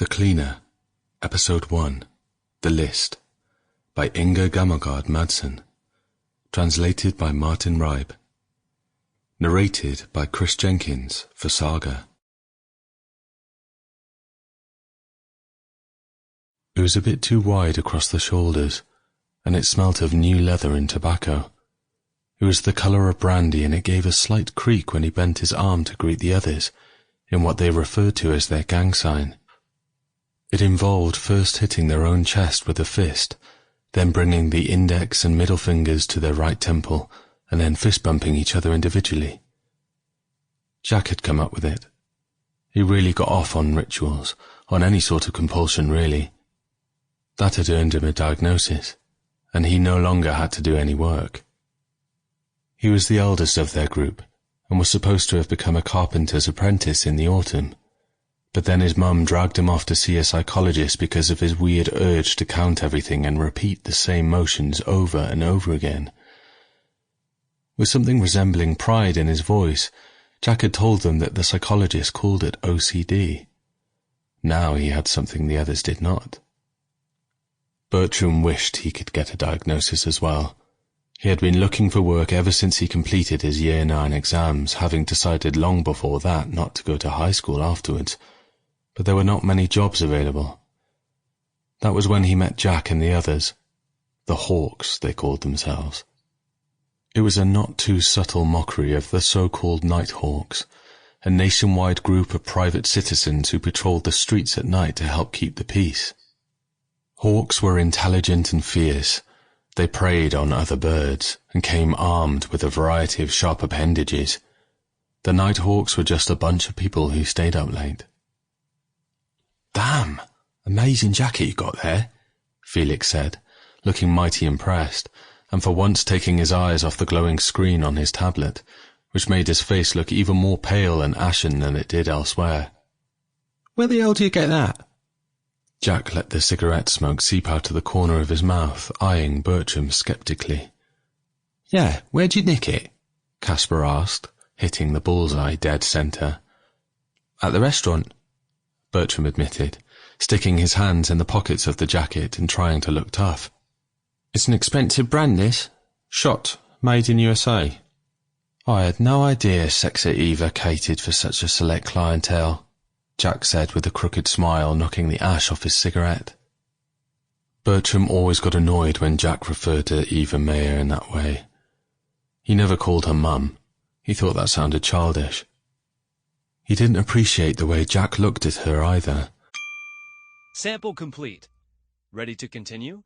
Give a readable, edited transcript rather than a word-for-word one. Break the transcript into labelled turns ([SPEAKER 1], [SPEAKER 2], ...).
[SPEAKER 1] The Cleaner, Episode 1, The List, by Gammelgaard Madsen, translated by Martin Ribe, narrated by Chris Jenkins for SAGA. It was a bit too wide across the shoulders, and it smelt of new leather and tobacco. It was the colour of brandy, and it gave a slight creak when he bent his arm to greet the others, in what they referred to as their gang sign. It involved first hitting their own chest with a fist, then bringing the index and middle fingers to their right temple, and then fist-bumping each other individually. Jack had come up with it. He really got off on rituals, on any sort of compulsion really. That had earned him a diagnosis, and he no longer had to do any work. He was the eldest of their group, and was supposed to have become a carpenter's apprentice in the autumn. But then his mum dragged him off to see a psychologist because of his weird urge to count everything and repeat the same motions over and over again. With something resembling pride in his voice, Jack had told them that the psychologist called it OCD. Now he had something the others did not. Bertram wished he could get a diagnosis as well. He had been looking for work ever since he completed his Year 9 exams, having decided long before that not to go to high school afterwards. But there were not many jobs available. That was when he met Jack and the others. The Hawks, they called themselves. It was a not too subtle mockery of the so-called Night Hawks, a nationwide group of private citizens who patrolled the streets at night to help keep the peace. Hawks were intelligent and fierce. They preyed on other birds, and came armed with a variety of sharp appendages. The Night Hawks were just a bunch of people who stayed up late. "Damn, amazing jacket you got there," Felix said, looking mighty impressed, and for once taking his eyes off the glowing screen on his tablet, which made his face look even more pale and ashen than it did elsewhere. "Where the hell do you get that?" Jack let the cigarette smoke seep out of the corner of his mouth, eyeing Bertram sceptically. "Yeah, where'd you nick it?" Kasper asked, hitting the bullseye dead centre. "At the restaurant," Bertram admitted, sticking his hands in the pockets of the jacket and trying to look tough. "It's an expensive brand, this. Shot, made in USA. I had no idea Sexa Eva catered for such a select clientele," Jack said with a crooked smile, knocking the ash off his cigarette. Bertram always got annoyed when Jack referred to Eva Mayer in that way. He never called her Mum. He thought that sounded childish. He didn't appreciate the way Jack looked at her either.
[SPEAKER 2] Sample complete. Ready to continue?